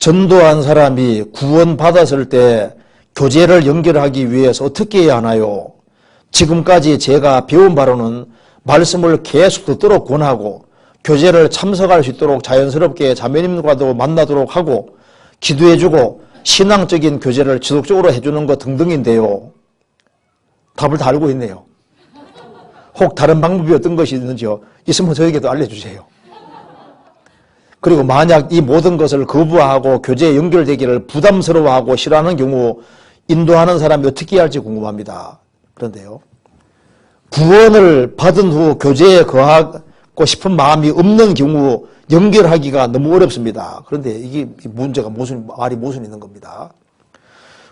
전도한 사람이 구원받았을 때 교제를 연결하기 위해서 어떻게 해야 하나요? 지금까지 제가 배운 바로는 말씀을 계속 듣도록 권하고 교제를 참석할 수 있도록 자연스럽게 자매님과도 만나도록 하고 기도해주고 신앙적인 교제를 지속적으로 해주는 것 등등인데요. 답을 다 알고 있네요. 혹 다른 방법이 어떤 것이 있는지요? 있으면 저에게도 알려주세요. 그리고 만약 이 모든 것을 거부하고 교제에 연결되기를 부담스러워하고 싫어하는 경우 인도하는 사람이 어떻게 해야 할지 궁금합니다. 그런데요, 구원을 받은 후 교제에 거하고 싶은 마음이 없는 경우 연결하기가 너무 어렵습니다. 그런데 이게 문제가 말이 모순 있는 겁니다.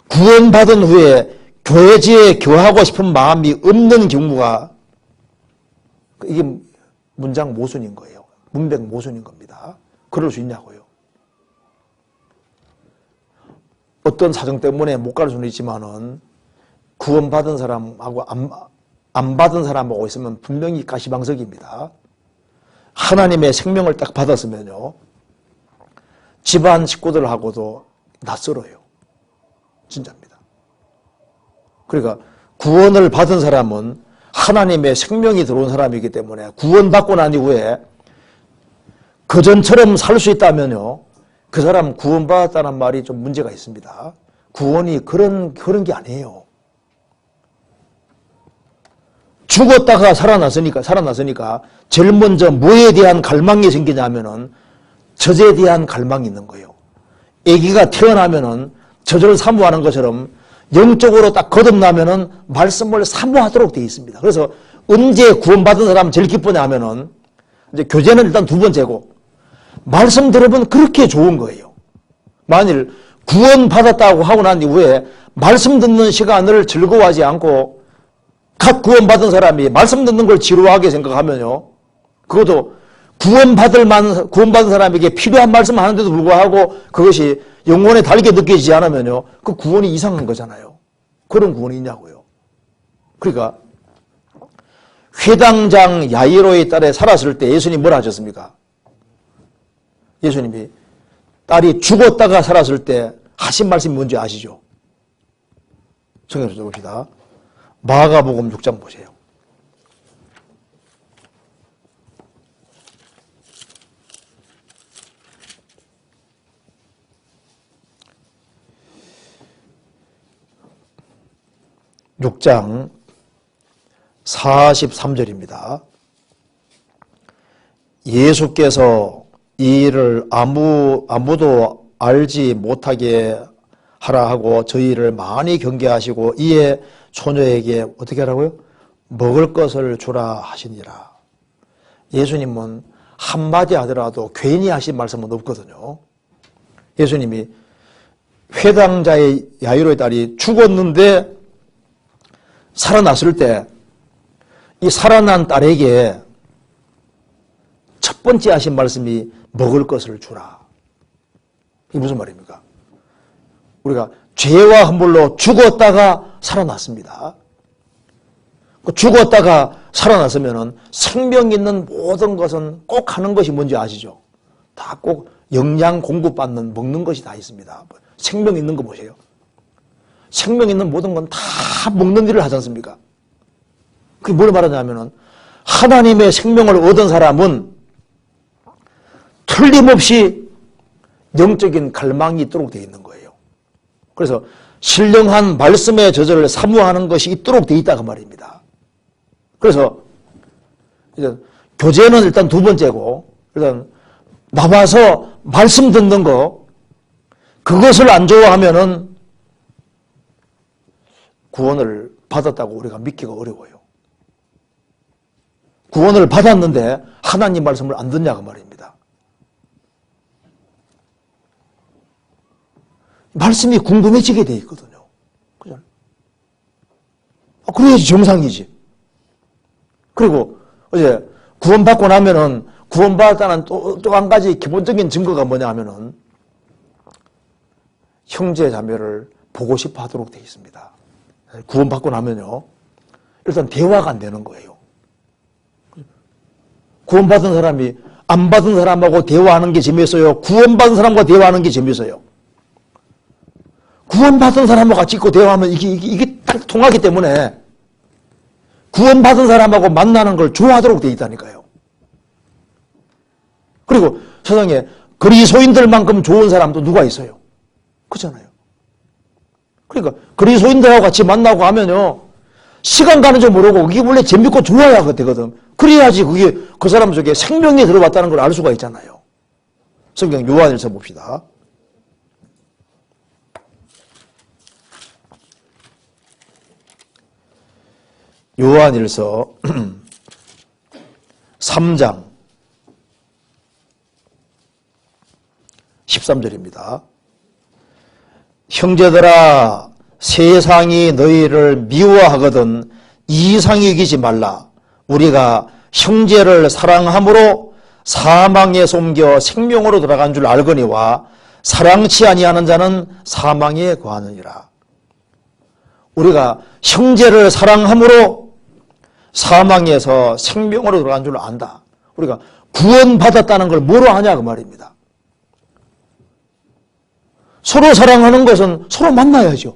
구원받은 후에 교제에 거하고 싶은 마음이 없는 경우가 이게 문장 모순인 거예요. 문맥 모순인 겁니다. 그럴 수 있냐고요. 어떤 사정 때문에 못 갈 수는 있지만은 구원받은 사람하고 안 받은 사람하고 있으면 분명히 가시방석입니다. 하나님의 생명을 딱 받았으면요, 집안 식구들하고도 낯설어요. 진짜입니다. 그러니까 구원을 받은 사람은 하나님의 생명이 들어온 사람이기 때문에 구원받고 난 이후에 그전처럼 살 수 있다면요, 그 사람 구원받았다는 말이 좀 문제가 있습니다. 구원이 그런 게 아니에요. 죽었다가 살아났으니까 제일 먼저 뭐에 대한 갈망이 생기냐면은 젖에 대한 갈망이 있는 거예요. 아기가 태어나면은 젖을 사모하는 것처럼 영적으로 딱 거듭나면은 말씀을 사모하도록 되어 있습니다. 그래서 언제 구원받은 사람 제일 기쁘냐 하면은 이제 교제는 일단 두 번째고 말씀 들으면 그렇게 좋은 거예요. 만일 구원받았다고 하고 난 이후에 말씀 듣는 시간을 즐거워하지 않고 각 구원받은 사람이 말씀 듣는 걸 지루하게 생각하면요, 그것도 구원받은 사람에게 필요한 말씀 하는데도 불구하고 그것이 영혼에 달게 느껴지지 않으면요, 그 구원이 이상한 거잖아요. 그런 구원이 있냐고요. 그러니까 회당장 야이로의 딸에 살았을 때 예수님이 뭐라 하셨습니까? 예수님이 딸이 죽었다가 살았을 때 하신 말씀이 뭔지 아시죠? 성경에서 봅시다. 마가복음 6장 보세요. (6장) 43절입니다. 예수께서 이 일을 아무도 알지 못하게 하라 하고 저희를 많이 경계하시고 이에 처녀에게 어떻게 하라고요? 먹을 것을 주라 하시니라. 예수님은 한마디 하더라도 괜히 하신 말씀은 없거든요. 예수님이 회당자의 야이로의 딸이 죽었는데 살아났을 때 이 살아난 딸에게 첫 번째 하신 말씀이 먹을 것을 주라. 이게 무슨 말입니까? 우리가 죄와 허물로 죽었다가 살아났습니다. 죽었다가 살아났으면 생명 있는 모든 것은 꼭 하는 것이 뭔지 아시죠? 다 꼭 영양 공급받는 먹는 것이 다 있습니다. 생명 있는 거 보세요. 생명 있는 모든 건 다 먹는 일을 하지 않습니까? 그게 뭘 말하냐면은 하나님의 생명을 얻은 사람은 틀림없이 영적인 갈망이 있도록 되어 있는 거예요. 그래서 신령한 말씀의 저절을 사모하는 것이 있도록 되어 있다 그 말입니다. 그래서 이제 교제는 일단 두 번째고, 일단 나와서 말씀 듣는 거, 그것을 안 좋아하면은 구원을 받았다고 우리가 믿기가 어려워요. 구원을 받았는데 하나님 말씀을 안 듣냐 그 말입니다. 말씀이 궁금해지게 돼 있거든요. 그죠? 그래야지 정상이지. 그리고 어제 구원받고 나면은 구원받았다는 또 한 가지 기본적인 증거가 뭐냐 하면은 형제 자매를 보고 싶어 하도록 돼 있습니다. 구원받고 나면요, 일단 대화가 안 되는 거예요. 구원받은 사람이 안 받은 사람하고 대화하는 게 재미있어요? 구원받은 사람과 대화하는 게 재미있어요? 구원받은 사람하고 같이 있고 대화하면 이게 딱 통하기 때문에 구원받은 사람하고 만나는 걸 좋아하도록 돼 있다니까요. 그리고 세상에 그리스도인들만큼 좋은 사람도 누가 있어요? 그렇잖아요. 그러니까 그리스도인들하고 같이 만나고 하면요, 시간 가는 줄 모르고 그게 원래 재밌고 좋아야 되거든. 그래야지 그게 그 사람 속에 생명이 들어왔다는 걸 알 수가 있잖아요. 성경 요한일서 봅시다. 요한일서 3장 13절입니다. 형제들아, 세상이 너희를 미워하거든 이상히 여기지 말라. 우리가 형제를 사랑함으로 사망에 옮겨 생명으로 들어간 줄 알거니와 사랑치 아니하는 자는 사망에 거하느니라. 우리가 형제를 사랑함으로 사망에서 생명으로 들어간 줄 안다. 우리가 구원받았다는 걸 뭐로 하냐 그 말입니다. 서로 사랑하는 것은 서로 만나야죠.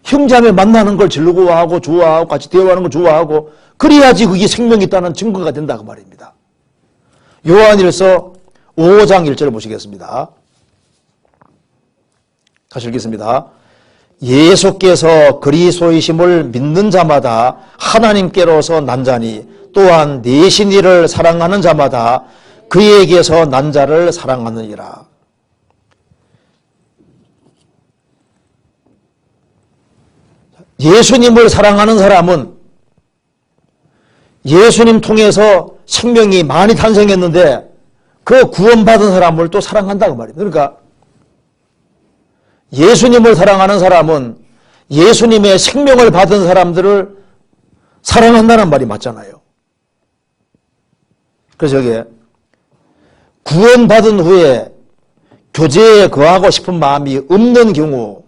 형제자매 만나는 걸 즐거워하고 좋아하고 같이 대화하는 걸 좋아하고 그래야지 그게 생명이 있다는 증거가 된다 그 말입니다. 요한일서 5장 1절 보시겠습니다. 다시 읽겠습니다. 예수께서 그리스도이심을 믿는 자마다 하나님께로서 난 자니 또한 내신 이를 사랑하는 자마다 그에게서 난 자를 사랑하느니라. 예수님을 사랑하는 사람은 예수님 통해서 생명이 많이 탄생했는데 그 구원받은 사람을 또 사랑한다고 말입니다. 그러니까 예수님을 사랑하는 사람은 예수님의 생명을 받은 사람들을 사랑한다는 말이 맞잖아요. 그래서 여기에 구원받은 후에 교제에 거하고 싶은 마음이 없는 경우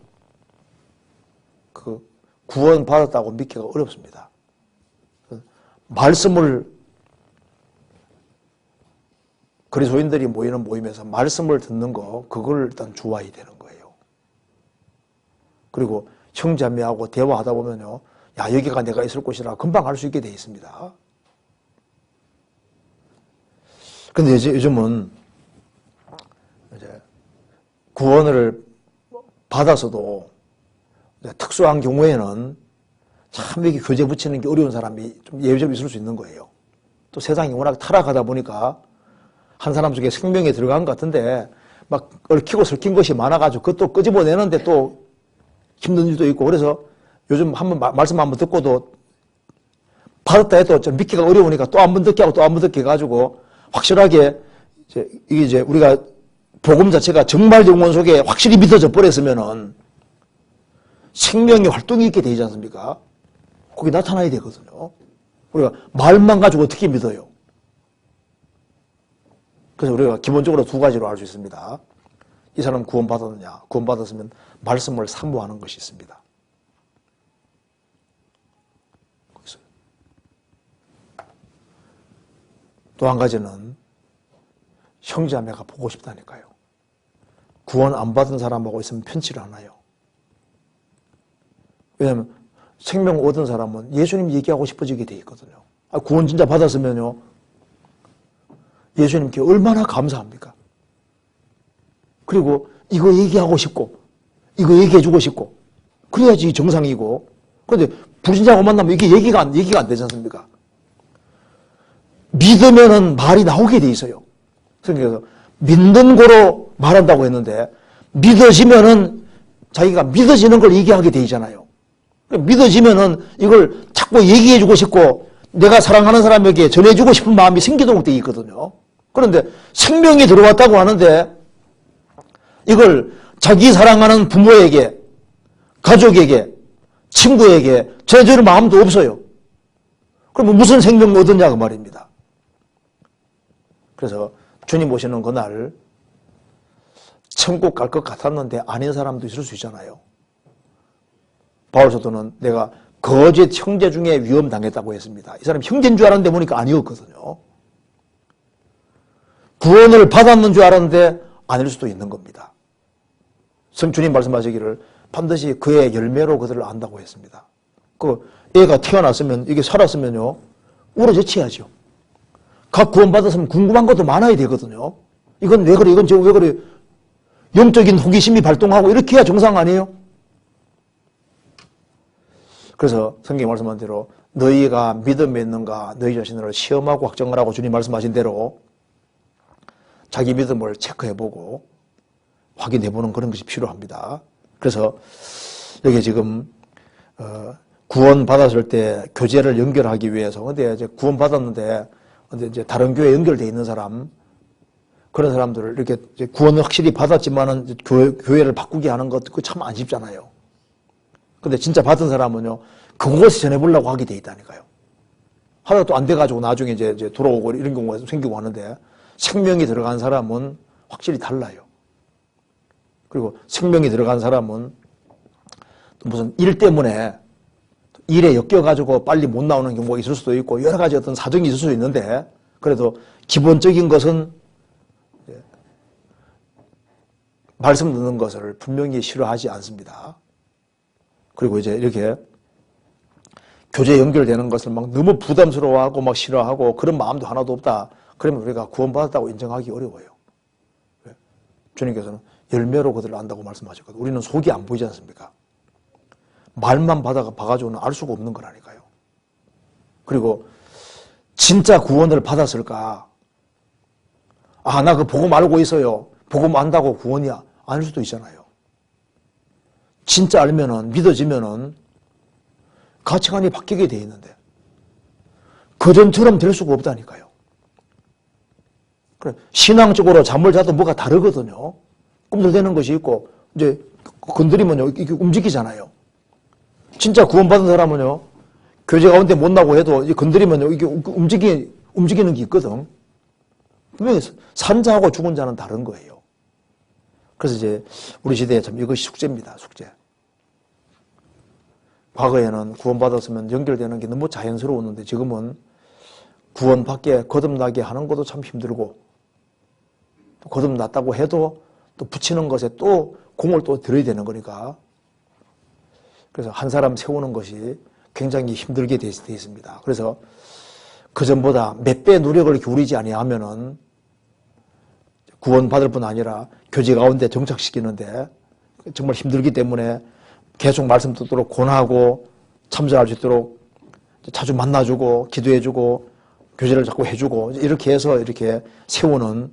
그 구원받았다고 믿기가 어렵습니다. 말씀을 그리스도인들이 모이는 모임에서 말씀을 듣는 거 그걸 일단 좋아해야 되는 거예요. 그리고 형제자매하고 대화하다 보면요, 야 여기가 내가 있을 곳이라 금방 알 수 있게 돼 있습니다. 근데 이제 요즘은 이제 구원을 받아서도 특수한 경우에는 참 이렇게 교제 붙이는 게 어려운 사람이 좀 예외적으로 있을 수 있는 거예요. 또 세상이 워낙 타락하다 보니까 한 사람 속에 생명이 들어간 것 같은데 막 얽히고 설킨 것이 많아가지고 그것도 끄집어내는데 또 힘든 일도 있고 그래서 요즘 한번 말씀 한번 듣고도 받았다 해도 좀 믿기가 어려우니까 또 한 번 듣게 하고 또 한 번 듣게 해가지고 확실하게 이게 이제 우리가 복음 자체가 정말 영혼 속에 확실히 믿어져 버렸으면은 생명의 활동이 있게 되지 않습니까? 그게 나타나야 되거든요. 우리가 말만 가지고 어떻게 믿어요? 그래서 우리가 기본적으로 두 가지로 알 수 있습니다. 이 사람 구원받았느냐? 구원받았으면 말씀을 사모하는 것이 있습니다. 또 한 가지는 형제자매가 보고 싶다니까요. 구원 안 받은 사람하고 있으면 편치를 않아요. 왜냐하면 생명 얻은 사람은 예수님 얘기하고 싶어지게 돼 있거든요. 구원 진짜 받았으면요, 예수님께 얼마나 감사합니까? 그리고 이거 얘기하고 싶고 이거 얘기해주고 싶고 그래야지 정상이고. 그런데 불신자하고 만나면 이게 얘기가 안 되지 않습니까? 믿으면은 말이 나오게 돼 있어요. 그래서 믿는 거로 말한다고 했는데 믿어지면은 자기가 믿어지는 걸 얘기하게 돼 있잖아요. 믿어지면은 이걸 자꾸 얘기해주고 싶고 내가 사랑하는 사람에게 전해주고 싶은 마음이 생기도록 돼 있거든요. 그런데 생명이 들어왔다고 하는데 이걸 자기 사랑하는 부모에게, 가족에게, 친구에게 전해줄 마음도 없어요. 그러면 무슨 생명을 얻었냐 그 말입니다. 그래서 주님 오시는 그날 천국 갈 것 같았는데 아닌 사람도 있을 수 있잖아요. 바울 사도는 내가 거짓 형제 중에 위험 당했다고 했습니다. 이 사람 형제인 줄 알았는데 보니까 아니었거든요. 구원을 받았는 줄 알았는데 아닐 수도 있는 겁니다. 성주님 말씀하시기를 반드시 그의 열매로 그들을 안다고 했습니다. 그 애가 태어났으면, 이게 살았으면요, 우러젖혀야죠. 각 구원받았으면 궁금한 것도 많아야 되거든요. 이건 왜 그래, 이건 지금 왜 그래. 영적인 호기심이 발동하고 이렇게 해야 정상 아니에요? 그래서 성경에 말씀한 대로 너희가 믿음에 있는가 너희 자신을 시험하고 확정하라고 주님 말씀하신 대로 자기 믿음을 체크해보고 확인해보는 그런 것이 필요합니다. 그래서 여기 지금 구원 받았을 때 교제를 연결하기 위해서, 근데 이제 구원 받았는데 근데 이제 다른 교회에 연결되어 있는 사람, 그런 사람들을 이렇게 구원을 확실히 받았지만은 교회를 바꾸게 하는 것도 참 안 쉽잖아요. 근데 진짜 받은 사람은요, 그곳에 전해보려고 하게 돼 있다니까요. 하다가 또 안 돼가지고 나중에 이제 돌아오고 이런 경우가 생기고 하는데, 생명이 들어간 사람은 확실히 달라요. 그리고 생명이 들어간 사람은 또 무슨 일 때문에 일에 엮여가지고 빨리 못 나오는 경우가 있을 수도 있고 여러 가지 어떤 사정이 있을 수도 있는데, 그래도 기본적인 것은 말씀 듣는 것을 분명히 싫어하지 않습니다. 그리고 이제 이렇게 교제에 연결되는 것을 막 너무 부담스러워하고 막 싫어하고 그런 마음도 하나도 없다. 그러면 우리가 구원받았다고 인정하기 어려워요. 주님께서는 열매로 그들을 안다고 말씀하셨거든요. 우리는 속이 안 보이지 않습니까? 말만 봐가지고는 알 수가 없는 거라니까요. 그리고 진짜 구원을 받았을까? 아, 나 그 복음 알고 있어요. 복음 안다고 구원이야. 아닐 수도 있잖아요. 진짜 알면은, 믿어지면은 가치관이 바뀌게 돼 있는데 그전처럼 될 수가 없다니까요. 그래, 신앙적으로 잠을 자도 뭐가 다르거든요. 꿈들대는 것이 있고 이제 건드리면요 이게 움직이잖아요. 진짜 구원받은 사람은요, 교제 가운데 못 나고 해도 건드리면요 이게 움직이는 게 있거든. 분명히 산 자하고 죽은 자는 다른 거예요. 그래서 이제 우리 시대에 참 이것이 숙제입니다. 숙제. 과거에는 구원받았으면 연결되는 게 너무 자연스러웠는데 지금은 구원받게 거듭나게 하는 것도 참 힘들고, 또 거듭났다고 해도 또 붙이는 것에 또 공을 또 들여야 되는 거니까, 그래서 한 사람 세우는 것이 굉장히 힘들게 돼 있습니다. 그래서 그전보다 몇 배 노력을 기울이지 아니하면은 구원받을 뿐 아니라 교제 가운데 정착시키는데 정말 힘들기 때문에 계속 말씀 듣도록 권하고 참석할 수 있도록 자주 만나주고 기도해주고 교제를 자꾸 해주고 이렇게 해서 이렇게 세우는,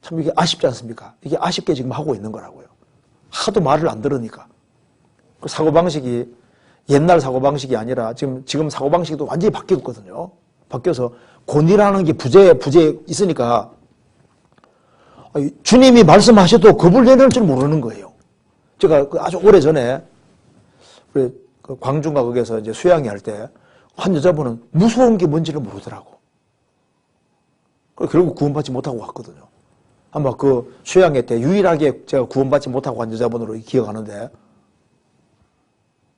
참 이게 아쉽지 않습니까? 이게 아쉽게 지금 하고 있는 거라고요. 하도 말을 안 들으니까. 그 사고방식이 옛날 사고방식이 아니라 지금 사고방식도 완전히 바뀌었거든요. 바뀌어서 권위라는 게 부재에 있으니까 주님이 말씀하셔도 겁을 내는 줄 모르는 거예요. 제가 아주 오래 전에 우리 광주인가 거기에서 이제 수양회 할 때 한 여자분은 무서운 게 뭔지를 모르더라고. 결국 구원받지 못하고 왔거든요. 아마 그 수양회 때 유일하게 제가 구원받지 못하고 간 여자분으로 기억하는데,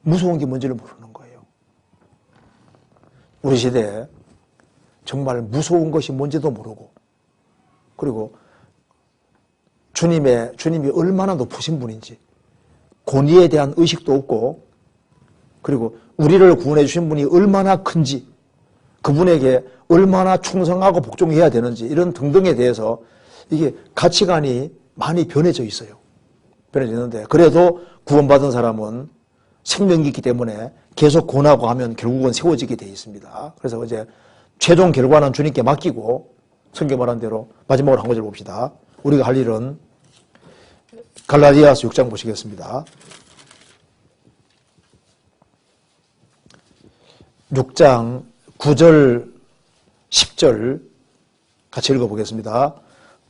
무서운 게 뭔지를 모르는 거예요. 우리 시대에 정말 무서운 것이 뭔지도 모르고, 그리고 주님이 얼마나 높으신 분인지 권위에 대한 의식도 없고, 그리고 우리를 구원해 주신 분이 얼마나 큰지, 그분에게 얼마나 충성하고 복종해야 되는지, 이런 등등에 대해서 이게 가치관이 많이 변해져 있어요. 변해져 있는데, 그래도 구원받은 사람은 생명이 있기 때문에 계속 권하고 하면 결국은 세워지게 되어 있습니다. 그래서 이제 최종 결과는 주님께 맡기고, 성경 말한 대로 마지막으로 한 구절 봅시다. 우리가 할 일은 갈라디아서 6장 보시겠습니다. 6장 9절 10절 같이 읽어보겠습니다.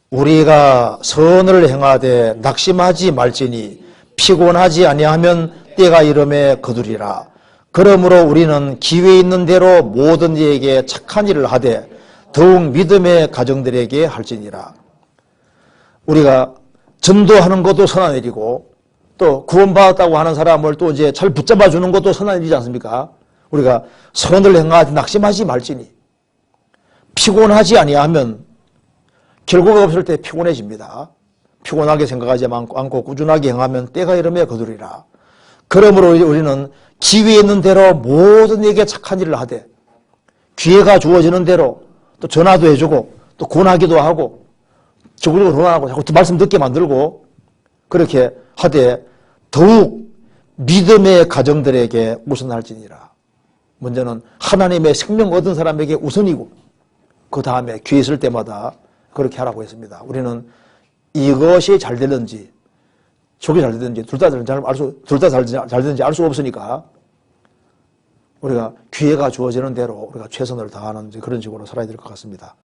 우리가 선을 행하되 낙심하지 말지니 피곤하지 아니하면 때가 이름에 거두리라. 그러므로 우리는 기회 있는 대로 모든 이에게 착한 일을 하되 더욱 믿음의 가정들에게 할지니라. 우리가 전도하는 것도 선한 일이고, 또 구원받았다고 하는 사람을 또 이제 잘 붙잡아 주는 것도 선한 일이지 않습니까? 우리가 선을 행하지 낙심하지 말지니 피곤하지 아니하면 결과가 없을 때 피곤해집니다. 피곤하게 생각하지 않고 꾸준하게 행하면 때가 이름에 거두리라. 그러므로 우리는 기회에 있는 대로 모든 이에게 착한 일을 하되 기회가 주어지는 대로 또 전화도 해주고 또 권하기도 하고 적극적으로 권하고 자꾸 말씀 듣게 만들고 그렇게 하되 더욱 믿음의 가정들에게 우선할지니라. 먼저는 하나님의 생명 얻은 사람에게 우선이고 그 다음에 기회 있을 때마다 그렇게 하라고 했습니다. 우리는 이것이 잘 되는지 저게 잘 되는지 둘 다 잘 되는지 알 수 없으니까 우리가 기회가 주어지는 대로 우리가 최선을 다하는 그런 식으로 살아야 될 것 같습니다.